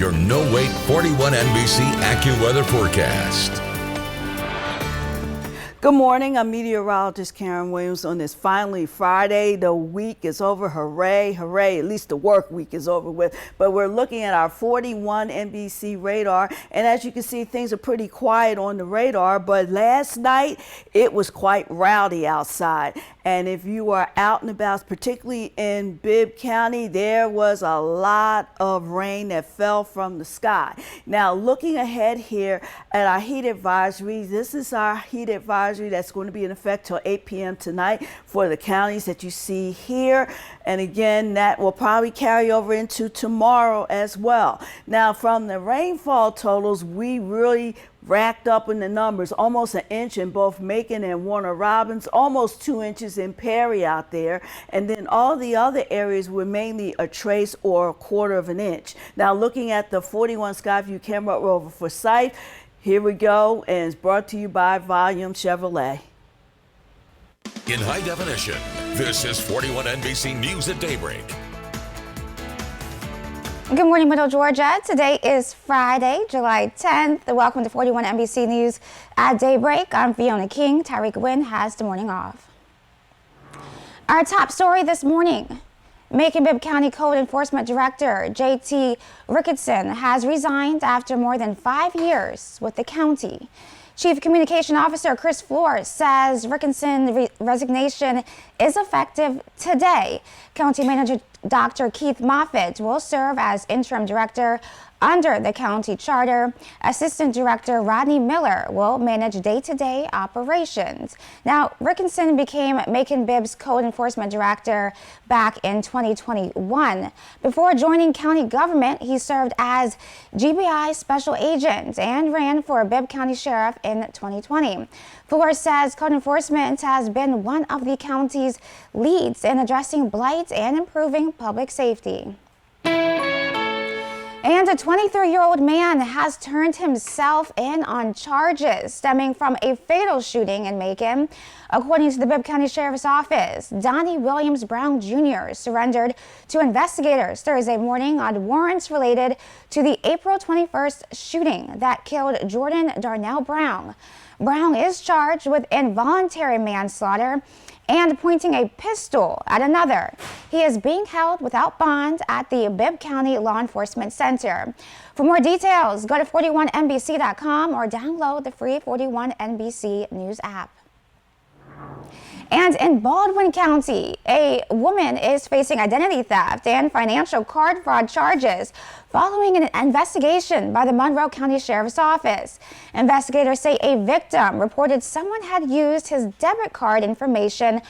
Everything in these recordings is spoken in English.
your no-wait 41 NBC AccuWeather forecast. Good morning, I'm meteorologist Karen Williams on this finally Friday. The week is over, hooray, hooray, at least the work week is over with. But we're looking at our 41 NBC radar, and as you can see, things are pretty quiet on the radar, but last night it was quite rowdy outside. And if you are out and about, particularly in Bibb County, there was a lot of rain that fell from the sky. Now, looking ahead here at our heat advisory, this is our heat advisory that's going to be in effect till 8 p.m. tonight for the counties that you see here. And again, that will probably carry over into tomorrow as well. Now, from the rainfall totals, we really racked up in the numbers, almost an inch in both Macon and Warner Robins, almost 2 inches in Perry out there, and then all the other areas were mainly a trace or a quarter of an inch. Now, looking at the 41 Skyview camera over Forsyth, here we go, and it's brought to you by Volume Chevrolet. In high definition, this is 41 NBC News at Daybreak. Good morning, Middle Georgia. Today is Friday, July 10th. Welcome to 41 NBC News at Daybreak. I'm Fiona King. Tyreek Wynn has the morning off. Our top story this morning. Macon-Bibb County Code Enforcement Director J.T. Ricketson has resigned after more than 5 years with the county. Chief Communication Officer Chris Flores says Ricketson's resignation is effective today. County Manager Dr. Keith Moffitt will serve as interim director under the county charter. Assistant Director Rodney Miller will manage day-to-day operations. Now, Ricketson became Macon-Bibb's Code Enforcement Director back in 2021. Before joining county government, he served as GBI Special Agent and ran for Bibb County Sheriff in 2020. Flores says code enforcement has been one of the county's leads in addressing blight and improving public safety. And a 23-year-old man has turned himself in on charges stemming from a fatal shooting in Macon. According to the Bibb County Sheriff's Office, Donnie Williams Brown Jr. surrendered to investigators Thursday morning on warrants related to the April 21st shooting that killed Jordan Darnell Brown. Brown is charged with involuntary manslaughter and pointing a pistol at another. He is being held without bond at the Bibb County Law Enforcement Center. For more details, go to 41NBC.com or download the free 41NBC News app. And in Baldwin County, a woman is facing identity theft and financial card fraud charges following an investigation by the Monroe County Sheriff's Office. Investigators say a victim reported someone had used his debit card information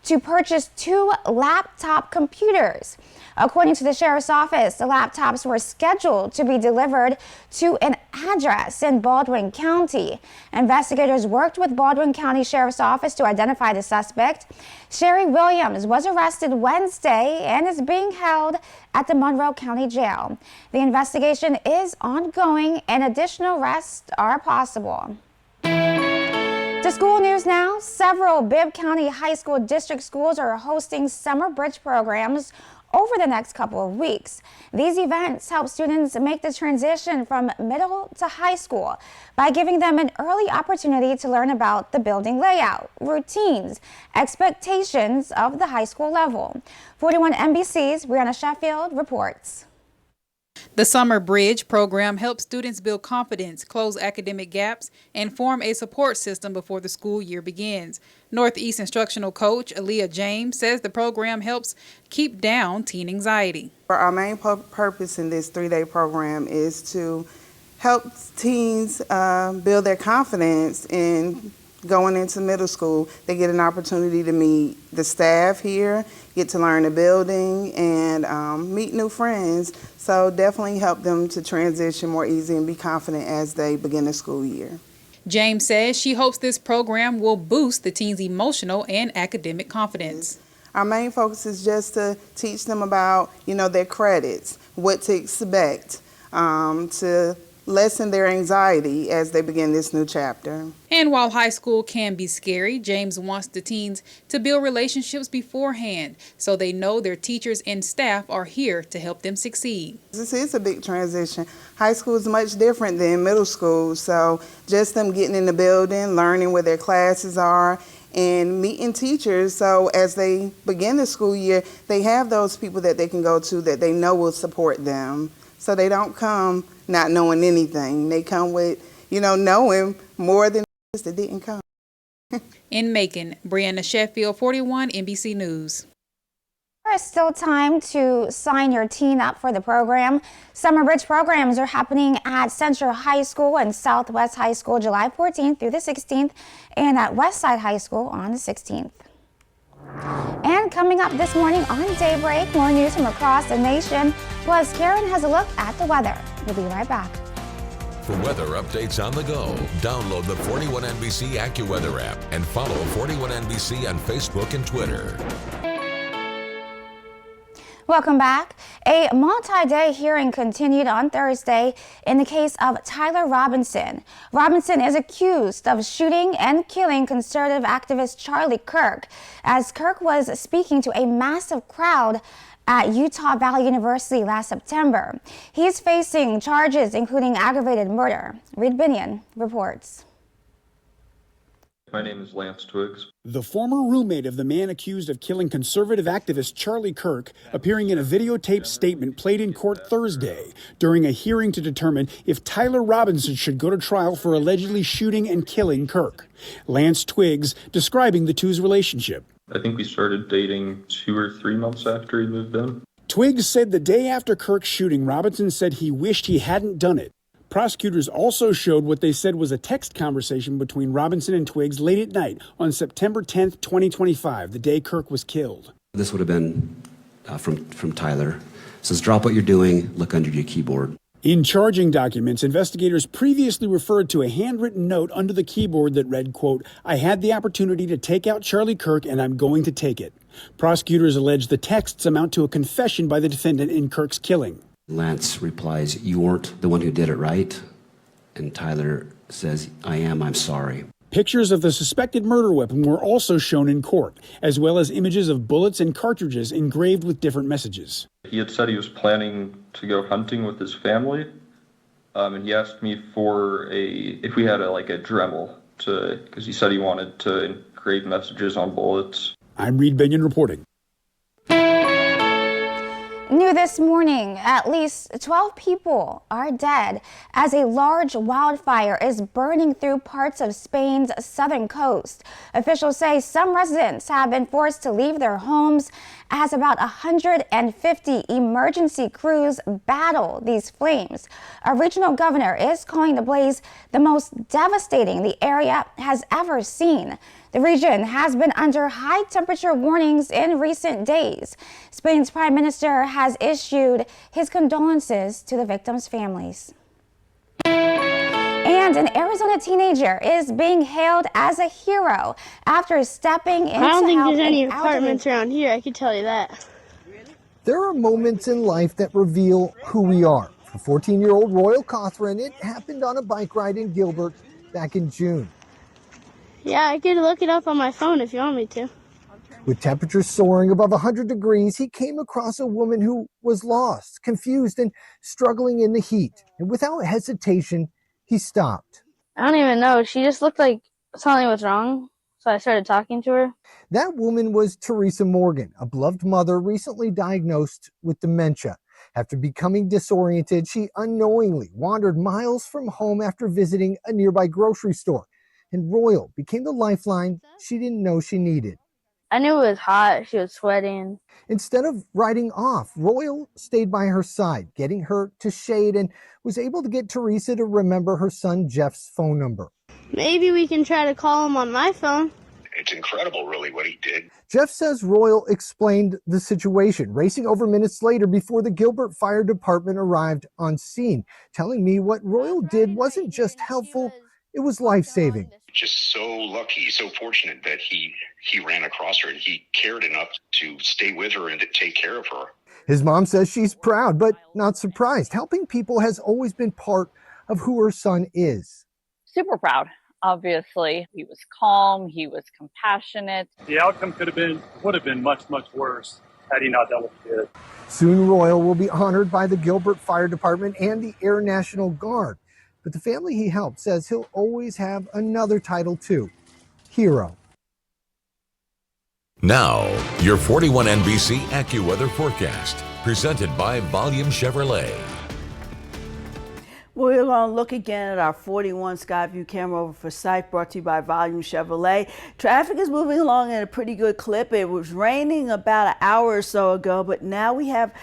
to purchase 2 laptop computers. According to the Sheriff's Office, the laptops were scheduled to be delivered to an address in Baldwin County. Investigators worked with Baldwin County Sheriff's Office to identify the suspect. Sherry Williams was arrested Wednesday and is being held at the Monroe County Jail. The investigation is ongoing and additional arrests are possible. To school news now, several Bibb County High School District schools are hosting summer bridge programs over the next couple of weeks. These events help students make the transition from middle to high school by giving them an early opportunity to learn about the building layout, routines, expectations of the high school level. 41 NBC's Brianna Sheffield reports. The Summer Bridge program helps students build confidence, close academic gaps, and form a support system before the school year begins. Northeast instructional coach Aaliyah James says the program helps keep down teen anxiety. Our main purpose in this 3-day program is to help teens build their confidence in going into middle school. They get an opportunity to meet the staff here, get to learn the building, and meet new friends. So definitely help them to transition more easy and be confident as they begin the school year. James says she hopes this program will boost the teens' emotional and academic confidence. Our main focus is just to teach them about, their credits, what to expect, to lessen their anxiety as they begin this new chapter. And while high school can be scary, James wants the teens to build relationships beforehand so they know their teachers and staff are here to help them succeed. This is a big transition. High school is much different than middle school, so just them getting in the building, learning where their classes are, and meeting teachers, so as they begin the school year, they have those people that they can go to that they know will support them. So they don't come not knowing anything. They come with, knowing more than that didn't come. In Macon, Brianna Sheffield, 41 NBC News. There is still time to sign your teen up for the program. Summer Bridge programs are happening at Central High School and Southwest High School July 14th through the 16th and at Westside High School on the 16th. And coming up this morning on Daybreak, more news from across the nation. Plus, Karen has a look at the weather. We'll be right back. For weather updates on the go, download the 41NBC AccuWeather app and follow 41NBC on Facebook and Twitter. Welcome back. A multi-day hearing continued on Thursday in the case of Tyler Robinson. Robinson is accused of shooting and killing conservative activist Charlie Kirk as Kirk was speaking to a massive crowd at Utah Valley University last September. He's facing charges including aggravated murder. Reed Binion reports. My name is Lance Twiggs. The former roommate of the man accused of killing conservative activist Charlie Kirk appearing in a videotaped statement played in court Thursday during a hearing to determine if Tyler Robinson should go to trial for allegedly shooting and killing Kirk. Lance Twiggs describing the two's relationship. I think we started dating 2 or 3 months after he moved in. Twiggs said the day after Kirk's shooting, Robinson said he wished he hadn't done it. Prosecutors also showed what they said was a text conversation between Robinson and Twiggs late at night on September 10th, 2025, the day Kirk was killed. This would have been from Tyler. It says, drop what you're doing, look under your keyboard. In charging documents, investigators previously referred to a handwritten note under the keyboard that read, quote, I had the opportunity to take out Charlie Kirk and I'm going to take it. Prosecutors allege the texts amount to a confession by the defendant in Kirk's killing. Lance replies, you weren't the one who did it, right? And Tyler says, I am, I'm sorry. Pictures of the suspected murder weapon were also shown in court, as well as images of bullets and cartridges engraved with different messages. He had said he was planning to go hunting with his family, and he asked me for if we had a Dremel, because he said he wanted to engrave messages on bullets. I'm Reed Binion reporting. New this morning, at least 12 people are dead as a large wildfire is burning through parts of Spain's southern coast. Officials say some residents have been forced to leave their homes as about 150 emergency crews battle these flames. A regional governor is calling the blaze the most devastating the area has ever seen. The region has been under high temperature warnings in recent days. Spain's prime minister has issued his condolences to the victims' families. And an Arizona teenager is being hailed as a hero after stepping into I don't think help there's any an apartments around here, I can tell you that. There are moments in life that reveal who we are. For 14-year-old Royal Cothran, it happened on a bike ride in Gilbert back in June. Yeah, I could look it up on my phone if you want me to. With temperatures soaring above 100 degrees, he came across a woman who was lost, confused, and struggling in the heat. And without hesitation, he stopped. I don't even know. She just looked like something was wrong, so I started talking to her. That woman was Teresa Morgan, a beloved mother recently diagnosed with dementia. After becoming disoriented, she unknowingly wandered miles from home after visiting a nearby grocery store. And Royal became the lifeline she didn't know she needed. I knew it was hot. She was sweating. Instead of riding off, Royal stayed by her side, getting her to shade, and was able to get Teresa to remember her son Jeff's phone number. Maybe we can try to call him on my phone. It's incredible, really, what he did. Jeff says Royal explained the situation, racing over minutes later before the Gilbert Fire Department arrived on scene, telling me what Royal did wasn't just helpful, it was life-saving. Just so lucky, so fortunate that he ran across her and he cared enough to stay with her and to take care of her. His mom says she's proud, but not surprised. Helping people has always been part of who her son is. Super proud. Obviously, he was calm, he was compassionate. The outcome would have been much, much worse had he not done what he did. Soon Royal will be honored by the Gilbert Fire Department and the Air National Guard. But the family he helped says he'll always have another title too, hero. Now, your 41 NBC AccuWeather forecast, presented by Volume Chevrolet. We're going to look again at our 41 Skyview camera over for sight, brought to you by Volume Chevrolet. Traffic is moving along at a pretty good clip. It was raining about an hour or so ago, but now we have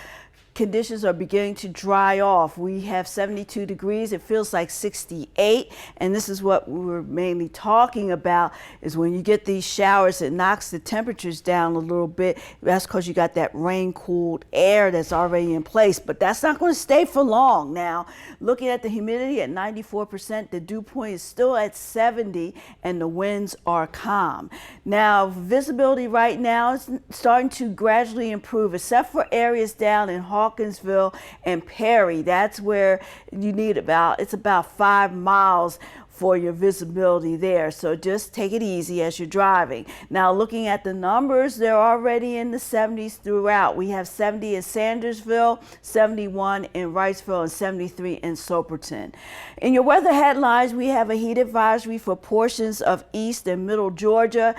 conditions are beginning to dry off. We have 72 degrees. It feels like 68. And this is what we were mainly talking about, is when you get these showers, it knocks the temperatures down a little bit. That's because you got that rain-cooled air that's already in place. But that's not going to stay for long. Now, looking at the humidity at 94%, the dew point is still at 70, and the winds are calm. Now, visibility right now is starting to gradually improve, except for areas down in Hawkinsville and Perry. That's where you need it's about 5 miles for your visibility there. So just take it easy as you're driving. Now, looking at the numbers, they're already in the 70s throughout. We have 70 in Sandersville, 71 in Wrightsville, and 73 in Soperton. In your weather headlines, we have a heat advisory for portions of East and Middle Georgia.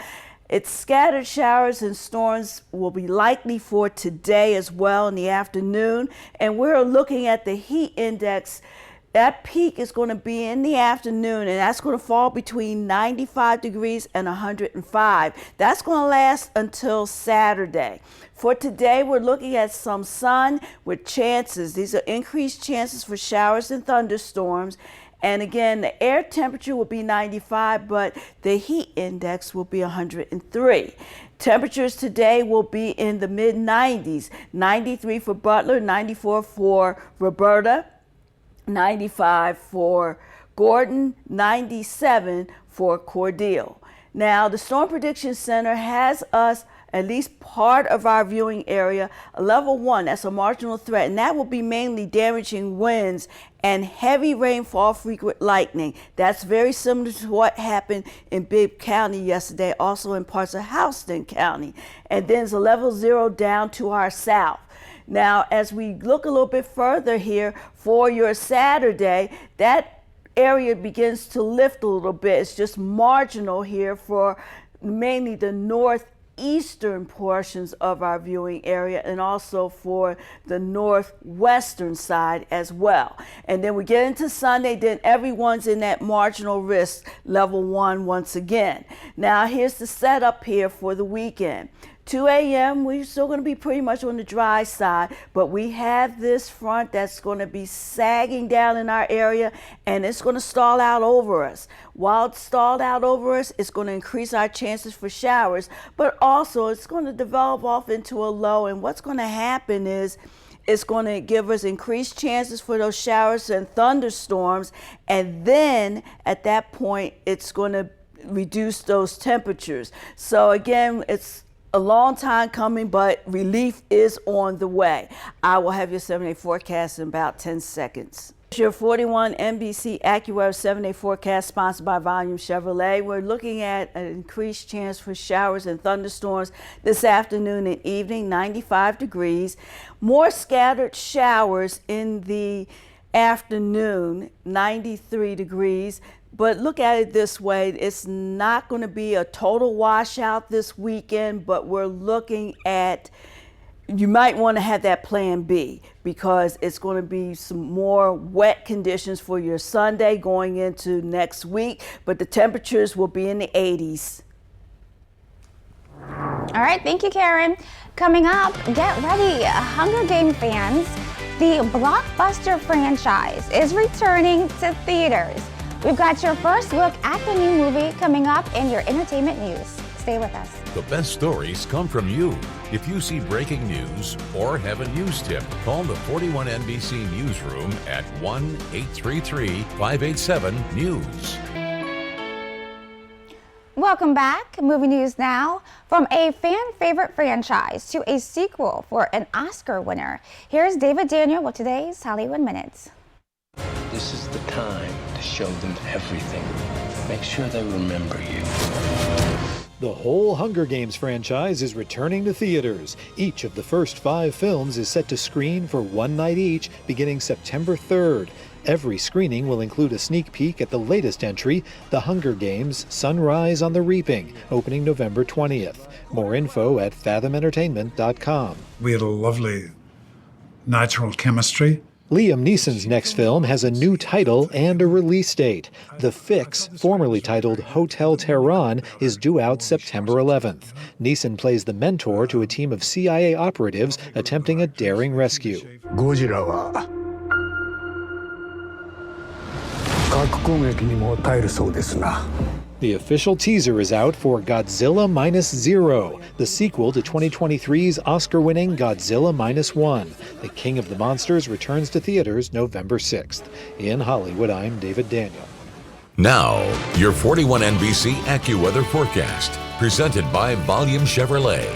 It's scattered showers and storms will be likely for today as well in the afternoon. And we're looking at the heat index. That peak is going to be in the afternoon, and that's going to fall between 95 degrees and 105. That's going to last until Saturday. For today, we're looking at some sun with chances. These are increased chances for showers and thunderstorms. And again, the air temperature will be 95, but the heat index will be 103. Temperatures today will be in the mid-90s. 93 for Butler, 94 for Roberta, 95 for Gordon, 97 for Cordele. Now, the Storm Prediction Center has us, at least part of our viewing area, a level 1, that's a marginal threat, and that will be mainly damaging winds and heavy rainfall, frequent lightning. That's very similar to what happened in Bibb County yesterday, also in parts of Houston County. And then it's a level 0 down to our south. Now, as we look a little bit further here for your Saturday, that area begins to lift a little bit. It's just marginal here for mainly the northeastern portions of our viewing area, and also for the northwestern side as well. And then we get into Sunday, then everyone's in that marginal risk, level 1 once again. Now, here's the setup here for the weekend. 2 a.m., we're still going to be pretty much on the dry side, but we have this front that's going to be sagging down in our area, and it's going to stall out over us. While it's stalled out over us, it's going to increase our chances for showers, but also it's going to develop off into a low, and what's going to happen is it's going to give us increased chances for those showers and thunderstorms, and then at that point, it's going to reduce those temperatures. So again, it's a long time coming, but relief is on the way. I will have your 7-day forecast in about 10 seconds. Your 41 NBC AccuWeather 7-day forecast, sponsored by Volume Chevrolet. We're looking at an increased chance for showers and thunderstorms this afternoon and evening, 95 degrees. More scattered showers in the afternoon, 93 degrees. But look at it this way, it's not going to be a total washout this weekend, but we're looking at, you might want to have that plan B, because it's going to be some more wet conditions for your Sunday going into next week, but the temperatures will be in the 80s. All right, thank you, Karen. Coming up, get ready, Hunger Game fans. The blockbuster franchise is returning to theaters. We've got your first look at the new movie coming up in your entertainment news. Stay with us. The best stories come from you. If you see breaking news or have a news tip, call the 41 NBC Newsroom at 1-833-587-NEWS. Welcome back. Movie news now. From a fan favorite franchise to a sequel for an Oscar winner, here's David Daniel with today's Hollywood Minutes. This is the time to show them everything. Make sure they remember you. The whole Hunger Games franchise is returning to theaters. Each of the first 5 films is set to screen for one night each, beginning September 3rd. Every screening will include a sneak peek at the latest entry, The Hunger Games: Sunrise on the Reaping, opening November 20th. More info at fathomentertainment.com. We had a lovely natural chemistry. Liam Neeson's next film has a new title and a release date. The Fix, formerly titled Hotel Tehran, is due out September 11th. Neeson plays the mentor to a team of CIA operatives attempting a daring rescue. The official teaser is out for Godzilla Minus Zero, the sequel to 2023's Oscar-winning Godzilla Minus One. The King of the Monsters returns to theaters November 6th. In Hollywood, I'm David Daniel. Now, your 41 NBC AccuWeather forecast, presented by Volume Chevrolet.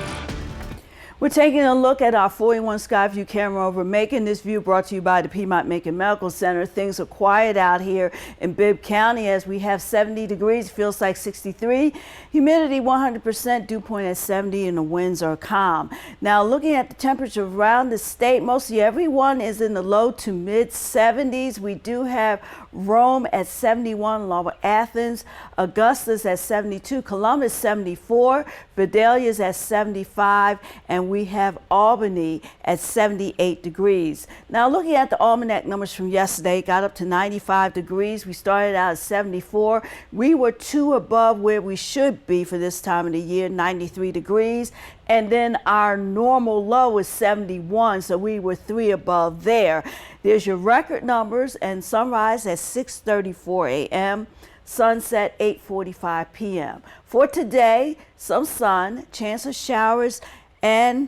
We're taking a look at our 41 Skyview camera over Macon. This view brought to you by the Piedmont Macon Medical Center. Things are quiet out here in Bibb County as we have 70 degrees, feels like 63. Humidity 100%, dew point at 70, and the winds are calm. Now looking at the temperature around the state, mostly everyone is in the low to mid 70s. We do have Rome at 71, along with Athens, Augusta's at 72, Columbus 74, Vidalia's at 75, and we have Albany at 78 degrees. Now looking at the almanac numbers from yesterday, got up to 95 degrees. We started out at 74. We were 2 above where we should be for this time of the year, 93 degrees. And then our normal low is 71, so we were 3 above there. There's your record numbers, and sunrise at 6:34 a.m., sunset 8:45 p.m. For today, some sun, chance of showers and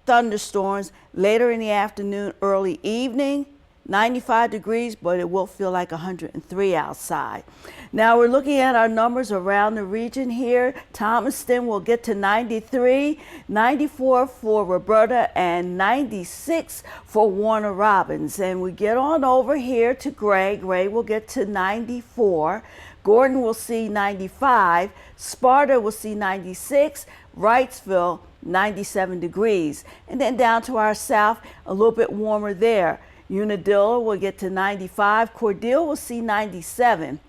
thunderstorms later in the afternoon, early evening. 95 degrees, but it will feel like 103 outside. Now we're looking at our numbers around the region here. Thomaston will get to 93, 94 for Roberta, and 96 for Warner Robins. And we get on over here to Gray. Gray will get to 94. Gordon will see 95. Sparta will see 96. Wrightsville, 97 degrees. And then down to our south, a little bit warmer there. Unadilla will get to 95. Cordele will see 97.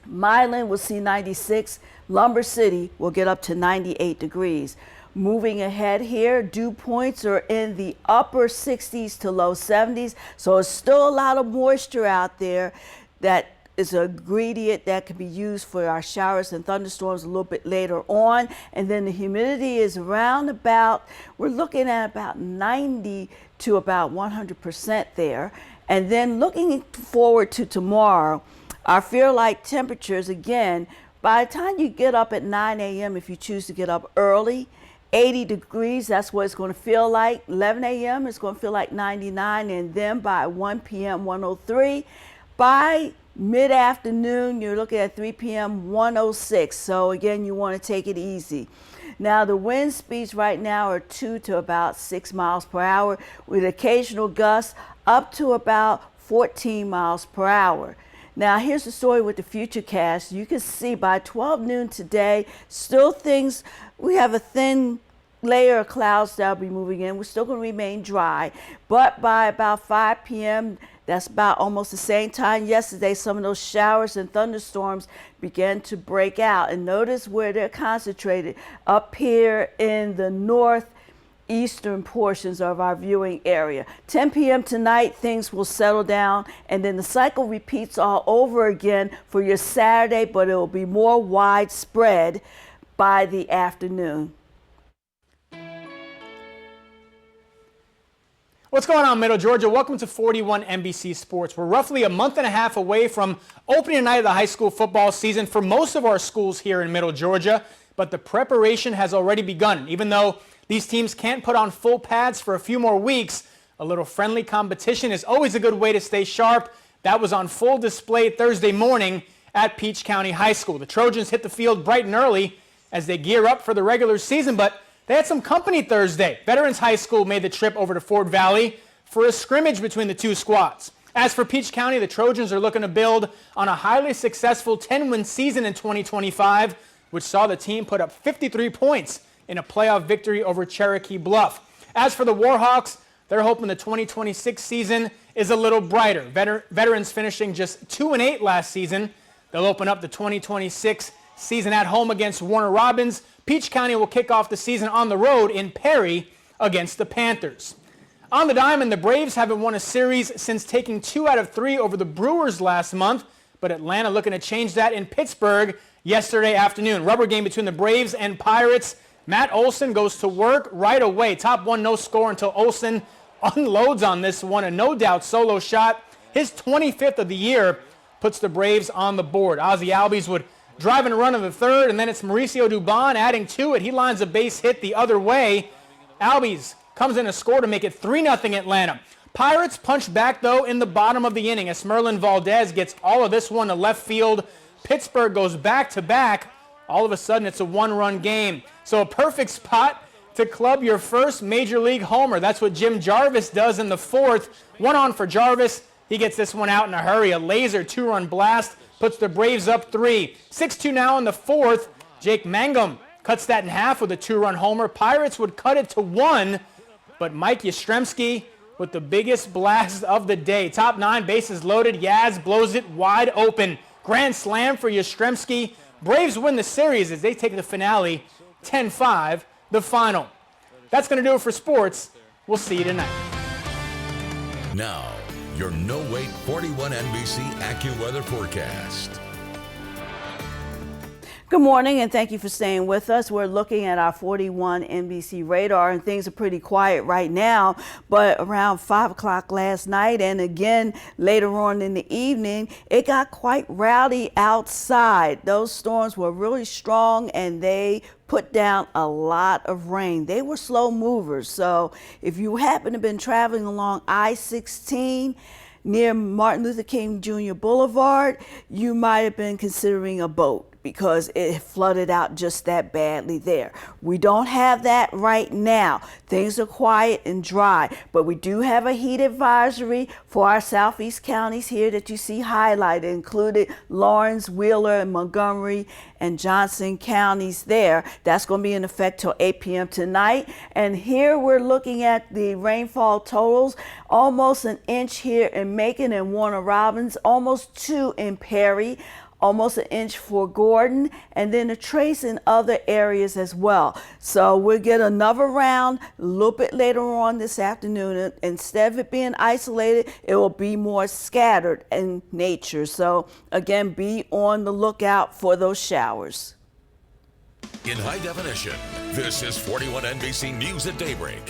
Milan will see 96. Lumber City will get up to 98 degrees. Moving ahead here, dew points are in the upper 60s to low 70s. So it's still a lot of moisture out there that is an ingredient that can be used for our showers and thunderstorms a little bit later on. And then the humidity is around about, we're looking at about 90 to about 100% there. And then looking forward to tomorrow, our feel like temperatures, again, by the time you get up at 9 a.m., if you choose to get up early, 80 degrees, that's what it's going to feel like. 11 a.m., it's going to feel like 99, and then by 1 p.m., 103. By mid-afternoon, you're looking at 3 p.m., 106. So again, you want to take it easy. Now, the wind speeds right now are 2 to about 6 miles per hour with occasional gusts up to about 14 miles per hour. Now, here's the story with the futurecast. You can see by 12 noon today, still things, we have a thin layer of clouds that will be moving in. We're still going to remain dry. But by about 5 p.m., that's about almost the same time yesterday, some of those showers and thunderstorms began to break out. And notice where they're concentrated up here in the northeastern portions of our viewing area. 10 p.m. tonight, things will settle down, and then the cycle repeats all over again for your Saturday, but it will be more widespread by the afternoon. What's going on, Middle Georgia? Welcome to 41 NBC Sports. We're roughly a month and a half away from opening night of the high school football season for most of our schools here in Middle Georgia, but the preparation has already begun. Even though these teams can't put on full pads for a few more weeks, a little friendly competition is always a good way to stay sharp. That was on full display Thursday morning at Peach County High School. The Trojans hit the field bright and early as they gear up for the regular season, but they had some company Thursday. Veterans High School made the trip over to Fort Valley for a scrimmage between the two squads. As for Peach County, the Trojans are looking to build on a highly successful 10-win season in 2025, which saw the team put up 53 points in a playoff victory over Cherokee Bluff. As for the Warhawks, they're hoping the 2026 season is a little brighter. Veterans finishing just 2-8 last season. They'll open up the 2026 season at home against Warner Robins. Peach County will kick off the season on the road in Perry against the Panthers. On the diamond, the Braves haven't won a series since taking 2 out of 3 over the Brewers last month, but Atlanta looking to change that in Pittsburgh yesterday afternoon. Rubber game between the Braves and Pirates. Matt Olson goes to work right away. Top one, no score until Olson unloads on this one. A no-doubt solo shot. His 25th of the year puts the Braves on the board. Ozzie Albies would drive and run in the third, and then it's Mauricio Dubon adding to it. He lines a base hit the other way. Albies comes in a score to make it 3-0 Atlanta. Pirates punch back, though, in the bottom of the inning as Merlin Valdez gets all of this one to left field. Pittsburgh goes back-to-back. All of a sudden, it's a one-run game. So a perfect spot to club your first Major League homer. That's what Jim Jarvis does in the fourth. One on for Jarvis. He gets this one out in a hurry. A laser 2-run blast puts the Braves up 3. 6-2 now in the fourth. Jake Mangum cuts that in half with a 2-run homer. Pirates would cut it to 1. But Mike Yastrzemski with the biggest blast of the day. Top 9, bases loaded. Yaz blows it wide open. Grand slam for Yastrzemski. Braves win the series as they take the finale 10-5, the final. That's going to do it for sports. We'll see you tonight. Now, your no-wait 41 NBC AccuWeather forecast. Good morning, and thank you for staying with us. We're looking at our 41 NBC radar, and things are pretty quiet right now, but around 5 o'clock last night and again later on in the evening, it got quite rowdy outside. Those storms were really strong, and they put down a lot of rain. They were slow movers, so if you happen to have been traveling along I-16 near Martin Luther King Jr. Boulevard, you might have been considering a boat, because it flooded out just that badly there. We don't have that right now. Things are quiet and dry, but we do have a heat advisory for our southeast counties here that you see highlighted, included Lawrence, Wheeler, and Montgomery and Johnson counties there. That's going to be in effect till 8 p.m. tonight. And here we're looking at the rainfall totals. Almost an inch here in Macon and Warner Robins, almost 2 in Perry, almost an inch for Gordon, and then a trace in other areas as well. So we'll get another round a little bit later on this afternoon. Instead of it being isolated, it will be more scattered in nature. So again, be on the lookout for those showers. In high definition, this is 41 NBC News at Daybreak.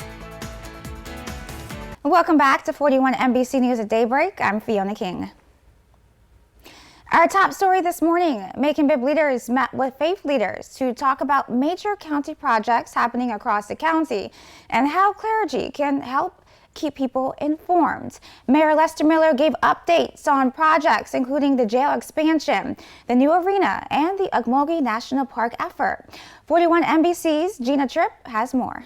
Welcome back to 41 NBC News at Daybreak. I'm Fiona King. Our top story this morning, Macon-Bibb leaders met with faith leaders to talk about major county projects happening across the county and how clergy can help keep people informed. Mayor Lester Miller gave updates on projects including the jail expansion, the new arena, and the Ocmulgee National Park effort. 41 NBC's Gina Tripp has more.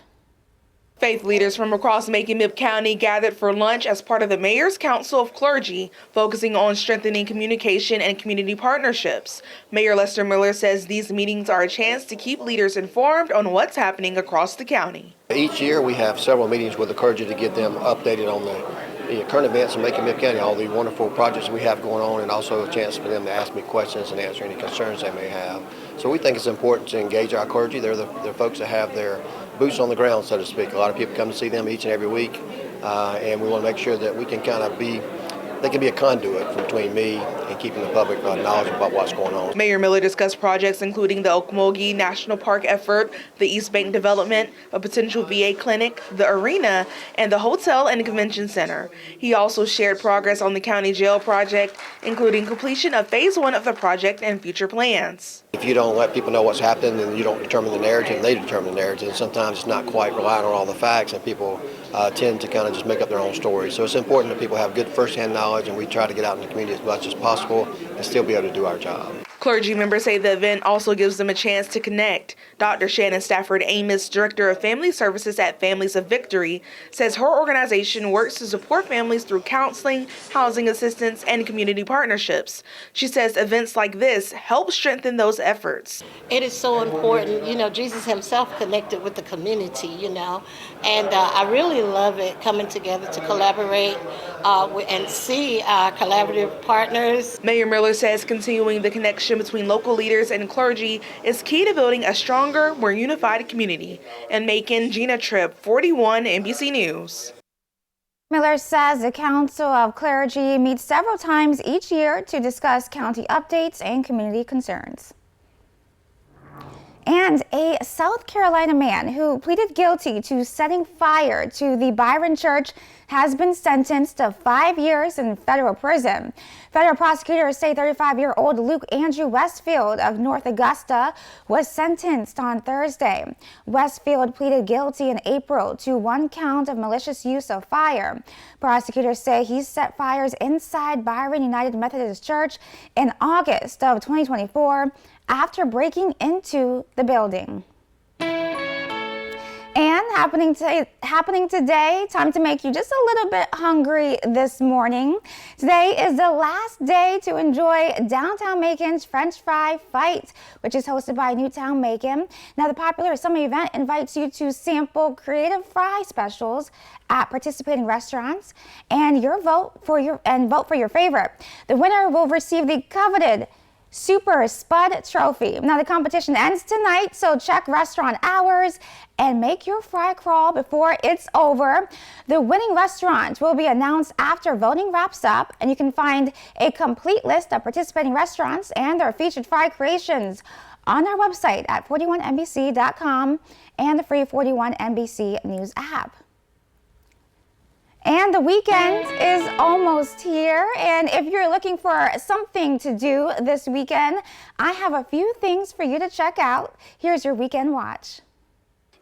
Faith leaders from across Macon-Bibb County gathered for lunch as part of the Mayor's Council of Clergy, focusing on strengthening communication and community partnerships. Mayor Lester Miller says these meetings are a chance to keep leaders informed on what's happening across the county. Each year we have several meetings with the clergy to get them updated on the current events in Macon-Bibb County, all the wonderful projects we have going on, and also a chance for them to ask me questions and answer any concerns they may have. So we think it's important to engage our clergy. They're the folks that have their boots on the ground, so to speak. A lot of people come to see them each and every week, and we want to make sure that we can kind of they can be a conduit between me and keeping the public knowledgeable about what's going on. Mayor Miller discussed projects including the Ocmulgee National Park effort, the East Bank development, a potential VA clinic, the arena, and the hotel and convention center. He also shared progress on the county jail project, including completion of phase 1 of the project and future plans. If you don't let people know what's happening, then you don't determine the narrative, they determine the narrative. And sometimes it's not quite relying on all the facts, and people tend to kind of just make up their own stories. So it's important that people have good first-hand knowledge, and we try to get out in the community as much as possible and still be able to do our job. Clergy members say the event also gives them a chance to connect. Dr. Shannon Stafford Amos, Director of Family Services at Families of Victory, says her organization works to support families through counseling, housing assistance, and community partnerships. She says events like this help strengthen those efforts. It is so important. You know, Jesus himself connected with the community, you know, and I really love it coming together to collaborate and see our collaborative partners. Mayor Miller says continuing the connection between local leaders and clergy is key to building a stronger, more unified community. In Macon, Gina Tripp, 41 NBC News. Miller says the Council of Clergy meets several times each year to discuss county updates and community concerns. And a South Carolina man who pleaded guilty to setting fire to the Byron Church has been sentenced to 5 years in federal prison. Federal prosecutors say 35-year-old Luke Andrew Westfield of North Augusta was sentenced on Thursday. Westfield pleaded guilty in April to 1 count of malicious use of fire. Prosecutors say he set fires inside Byron United Methodist Church in August of 2024 after breaking into the building. And happening today, time to make you just a little bit hungry this morning. Today is the last day to enjoy Downtown Macon's French Fry Fight, which is hosted by Newtown Macon. Now, the popular summer event invites you to sample creative fry specials at participating restaurants and vote for your favorite. The winner will receive the coveted Super Spud Trophy. Now, the competition ends tonight, so check restaurant hours and make your fry crawl before it's over. The winning restaurant will be announced after voting wraps up, and you can find a complete list of participating restaurants and their featured fry creations on our website at 41NBC.com and the free 41NBC News app. And the weekend is almost here, and if you're looking for something to do this weekend, I have a few things for you to check out. Here's your weekend watch.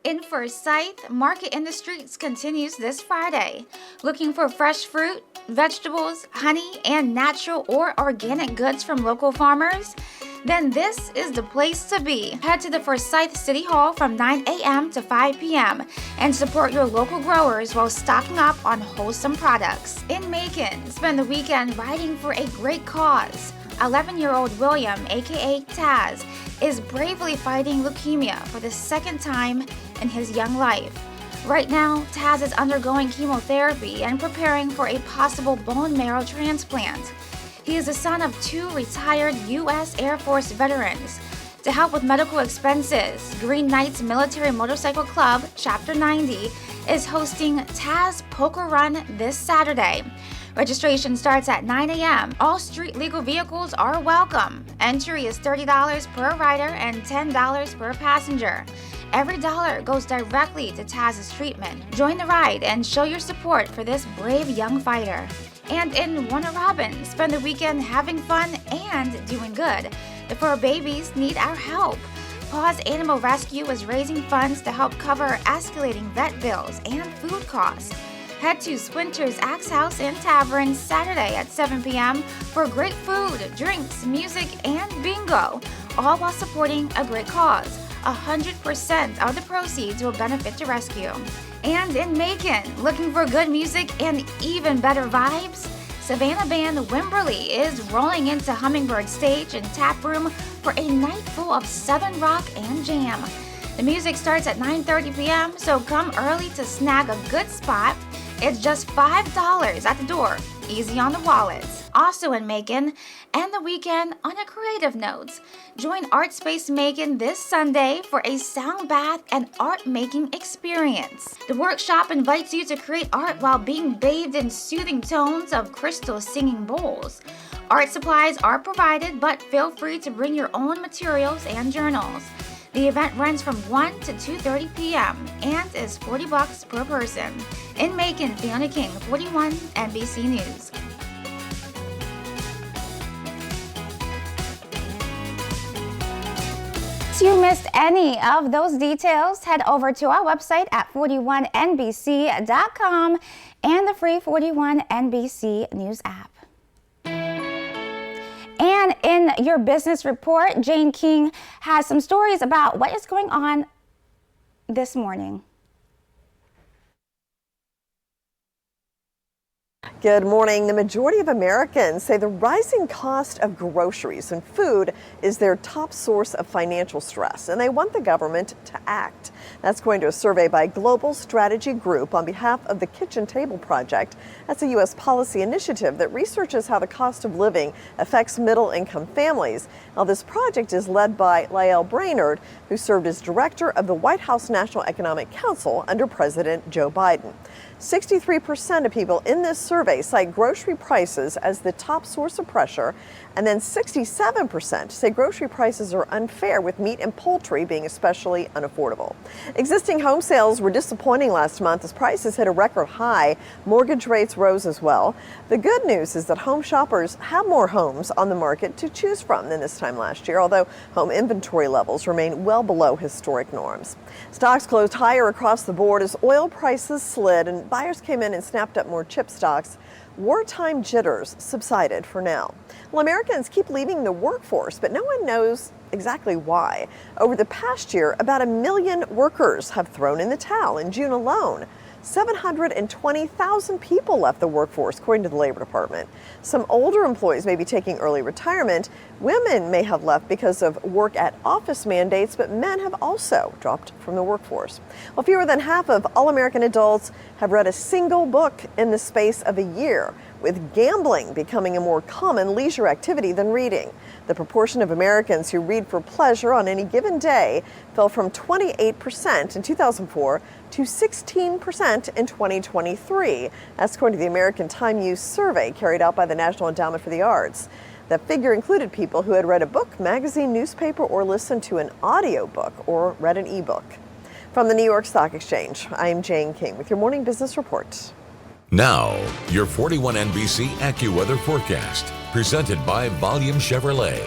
In Forsyth, Market in the Streets continues this Friday. Looking for fresh fruit, vegetables, honey, and natural or organic goods from local farmers? Then this is the place to be. Head to the Forsyth City Hall from 9 a.m. to 5 p.m. and support your local growers while stocking up on wholesome products. In Macon, spend the weekend riding for a great cause. 11-year-old William, aka Taz, is bravely fighting leukemia for the second time in his young life. Right now, Taz is undergoing chemotherapy and preparing for a possible bone marrow transplant. He is the son of 2 retired U.S. Air Force veterans. To help with medical expenses, Green Knights Military Motorcycle Club, Chapter 90, is hosting Taz Poker Run this Saturday. Registration starts at 9 a.m. All street legal vehicles are welcome. Entry is $30 per rider and $10 per passenger. Every dollar goes directly to Taz's treatment. Join the ride and show your support for this brave young fighter. And in Warner Robins, spend the weekend having fun and doing good. The fur babies need our help. Paws Animal Rescue is raising funds to help cover escalating vet bills and food costs. Head to Swinter's Axe House and Tavern Saturday at 7 p.m. for great food, drinks, music, and bingo, all while supporting a great cause. 100% of the proceeds will benefit the rescue. And in Macon, looking for good music and even better vibes? Savannah band Wimberley is rolling into Hummingbird Stage and Tap Room for a night full of Southern rock and jam. The music starts at 9:30 p.m., so come early to snag a good spot. It's just $5 at the door, easy on the wallets. Also in Macon, and the weekend on a creative note. Join Art Space Macon this Sunday for a sound bath and art making experience. The workshop invites you to create art while being bathed in soothing tones of crystal singing bowls. Art supplies are provided, but feel free to bring your own materials and journals. The event runs from 1 to 2:30 p.m. and is $40 per person. In Macon, Fiona King, 41 NBC News. If you missed any of those details, head over to our website at 41NBC.com and the free 41 NBC News app. And in on your business report, Jane King has some stories about what is going on this morning. Good morning. The majority of Americans say the rising cost of groceries and food is their top source of financial stress, and they want the government to act. That's according to a survey by Global Strategy Group on behalf of the Kitchen Table Project. That's a U.S. policy initiative that researches how the cost of living affects middle-income families. Now, this project is led by Lael Brainerd, who served as director of the White House National Economic Council under President Joe Biden. 63% of people in this survey cite grocery prices as the top source of pressure, and then 67% say grocery prices are unfair, with meat and poultry being especially unaffordable. Existing home sales were disappointing last month as prices hit a record high. Mortgage rates rose as well. The good news is that home shoppers have more homes on the market to choose from than this time last year, although home inventory levels remain well below historic norms. Stocks closed higher across the board as oil prices slid and buyers came in and snapped up more chip stocks. Wartime jitters subsided for now. Well, Americans keep leaving the workforce, but no one knows exactly why. Over the past year, about 1 million workers have thrown in the towel. In June alone, 720,000 people left the workforce, according to the Labor Department. Some older employees may be taking early retirement. Women may have left because of work at office mandates, but men have also dropped from the workforce. Well, fewer than half of all American adults have read a single book in the space of a year, with gambling becoming a more common leisure activity than reading. The proportion of Americans who read for pleasure on any given day fell from 28% in 2004 to 16% in 2023. That's according to the American Time Use Survey carried out by the National Endowment for the Arts. That figure included people who had read a book, magazine, newspaper, or listened to an audiobook or read an ebook. From the New York Stock Exchange, I'm Jane King with your morning business report. Now, your 41 NBC AccuWeather forecast, presented by Volume Chevrolet.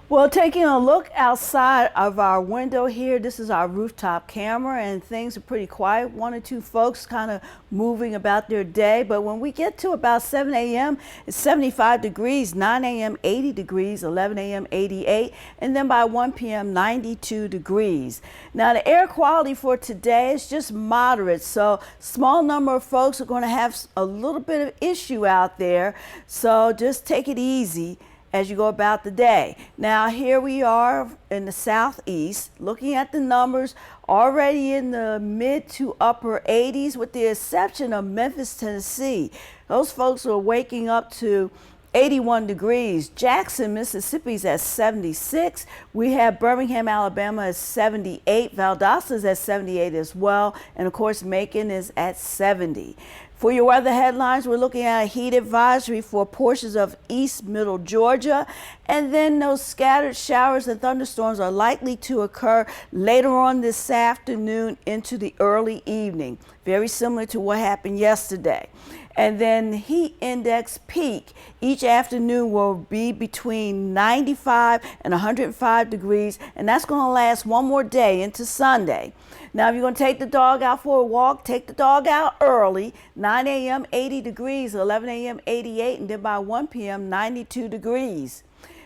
Well, taking a look outside of our window here, this is our rooftop camera, and things are pretty quiet. 1 or 2 folks kind of moving about their day. But when we get to about 7 a.m., it's 75 degrees, 9 a.m., 80 degrees, 11 a.m., 88, and then by 1 p.m., 92 degrees. Now, the air quality for today is just moderate, so small number of folks are going to have a little bit of issue out there. So just take it easy as you go about the day. Now, here we are in the southeast, looking at the numbers already in the mid to upper 80s, with the exception of Memphis, Tennessee. Those folks are waking up to 81 degrees. Jackson, Mississippi's at 76. We have Birmingham, Alabama at 78. Valdosta's at 78 as well. And of course, Macon is at 70. For your weather headlines, we're looking at a heat advisory for portions of East Middle Georgia, and then those scattered showers and thunderstorms are likely to occur later on this afternoon into the early evening, very similar to what happened yesterday. And then the heat index peak each afternoon will be between 95 and 105 degrees, and that's going to last one more day into Sunday. Now, if you're going to take the dog out for a walk, take the dog out early. 9 a.m., 80 degrees, 11 a.m., 88, and then by 1 p.m., 92 degrees.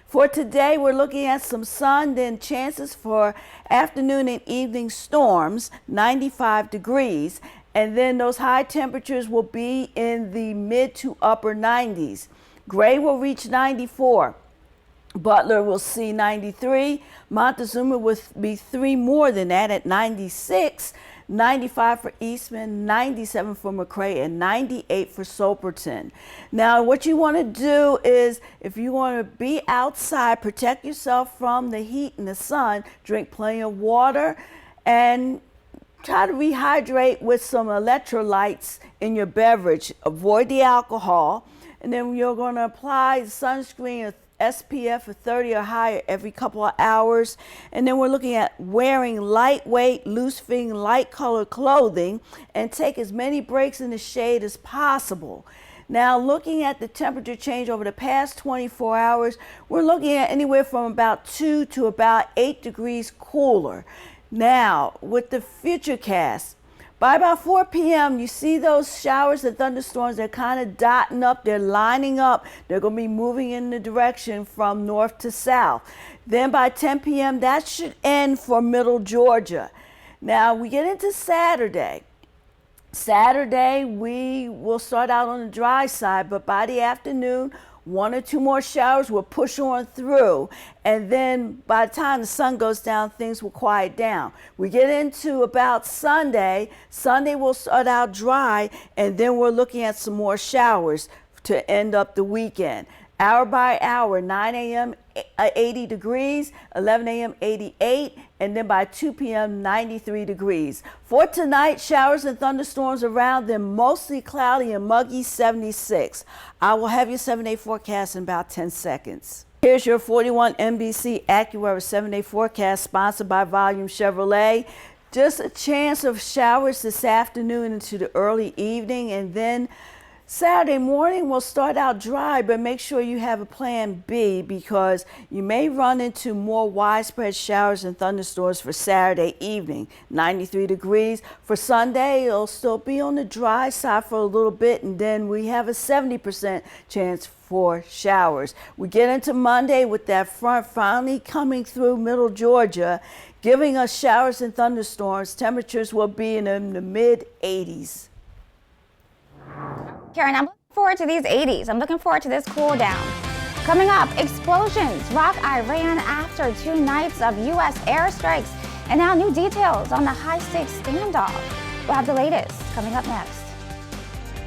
For today, we're looking at some sun, then chances for afternoon and evening storms, 95 degrees. And then those high temperatures will be in the mid to upper 90s. Gray will reach 94. Butler will see 93. Montezuma will be 3 more than that at 96. 95 for Eastman, 97 for McRae, and 98 for Soperton. Now, what you want to do is, if you want to be outside, protect yourself from the heat and the sun, drink plenty of water, and try to rehydrate with some electrolytes in your beverage. Avoid the alcohol. And then you're going to apply sunscreen, SPF of 30 or higher every couple of hours. And then we're looking at wearing lightweight, loose-fitting, light-colored clothing, and take as many breaks in the shade as possible. Now, looking at the temperature change over the past 24 hours, we're looking at anywhere from about 2 to about 8 degrees cooler. Now, with the futurecast, By about 4 p.m., you see those showers and thunderstorms. They're kind of dotting up. They're lining up. They're going to be moving in the direction from north to south. Then by 10 p.m., that should end for middle Georgia. Now, we get into Saturday. Saturday, we will start out on the dry side, but by the afternoon, 1 or 2 more showers will push on through, and then by the time the sun goes down, things will quiet down. We get into about Sunday. Sunday will start out dry, and then we're looking at some more showers to end up the weekend. Hour by hour, 9 a.m. 80 degrees, 11 a.m. 88, and then by 2 p.m. 93 degrees. For tonight, showers and thunderstorms around them, mostly cloudy and muggy, 76. I will have your 7-day forecast in about 10 seconds. Here's your 41 NBC AccuWeather 7-day forecast, sponsored by Volume Chevrolet. Just a chance of showers this afternoon into the early evening, and then Saturday morning will start out dry, but make sure you have a plan B because you may run into more widespread showers and thunderstorms for Saturday evening. 93 degrees. For Sunday, it'll still be on the dry side for a little bit, and then we have a 70% chance for showers. We get into Monday with that front finally coming through middle Georgia, giving us showers and thunderstorms. Temperatures will be in the mid-80s. Karen, I'm looking forward to these 80s. I'm looking forward to this cool down. Coming up, explosions rock Iran after 2 nights of U.S. airstrikes, and now new details on the high-stakes standoff. We'll have the latest coming up next.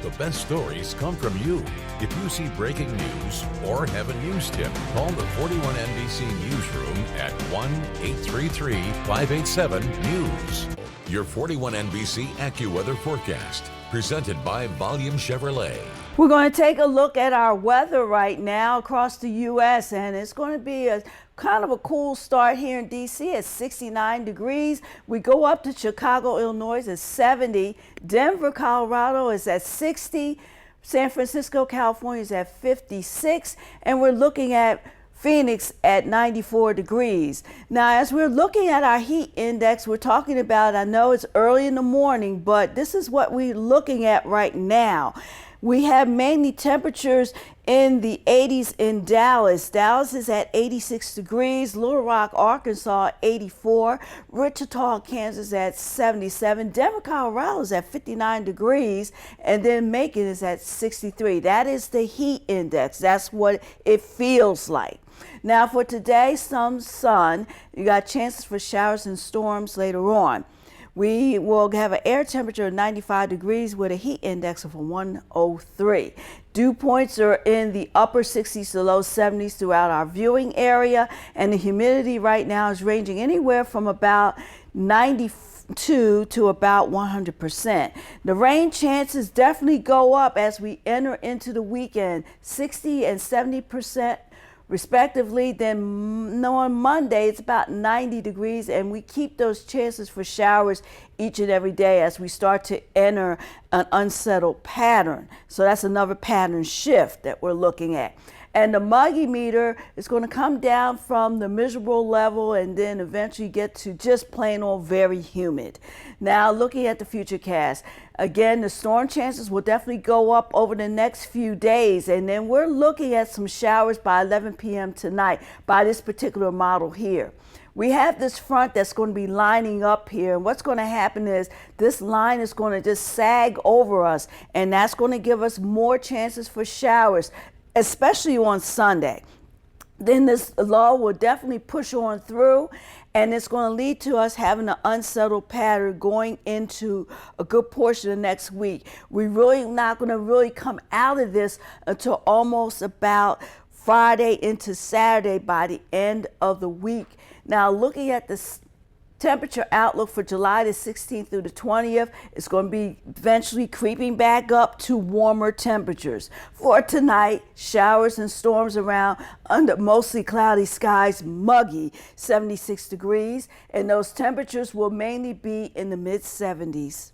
The best stories come from you. If you see breaking news or have a news tip, call the 41 NBC Newsroom at 1-833-587-NEWS. Your 41 NBC AccuWeather forecast, presented by Volume Chevrolet. We're going to take a look at our weather right now across the U.S., and it's going to be a kind of a cool start here in D.C. at 69 degrees. We go up to Chicago, Illinois at 70. Denver, Colorado is at 60. San Francisco, California is at 56. And we're looking at Phoenix at 94 degrees. Now, as we're looking at our heat index, we're talking about, I know it's early in the morning, but this is what we're looking at right now. We have mainly temperatures in the 80s in Dallas. Dallas is at 86 degrees. Little Rock, Arkansas, 84. Wichita, Kansas at 77. Denver, Colorado is at 59 degrees. And then Macon is at 63. That is the heat index. That's what it feels like. Now for today, some sun. You got chances for showers and storms later on. We will have an air temperature of 95 degrees with a heat index of 103. Dew points are in the upper 60s to low 70s throughout our viewing area, and the humidity right now is ranging anywhere from about 92 to about 100%. The rain chances definitely go up as we enter into the weekend, 60 and 70%. Respectively. Then on Monday, it's about 90 degrees, and we keep those chances for showers each and every day as we start to enter an unsettled pattern. So that's another pattern shift that we're looking at. And the muggy meter is going to come down from the miserable level and then eventually get to just plain old very humid. Now, looking at the futurecast, again, the storm chances will definitely go up over the next few days. And then we're looking at some showers by 11 p.m. tonight by this particular model here. We have this front that's going to be lining up here, and what's going to happen is this line is going to just sag over us, and that's going to give us more chances for showers, especially on Sunday. Then this lull will definitely push on through, and it's going to lead to us having an unsettled pattern going into a good portion of next week. We're really not going to really come out of this until almost about Friday into Saturday by the end of the week. Now, looking at the temperature outlook for July the 16th through the 20th, it's going to be eventually creeping back up to warmer temperatures. For tonight, showers and storms around under mostly cloudy skies, muggy, 76 degrees, and those temperatures will mainly be in the mid-70s.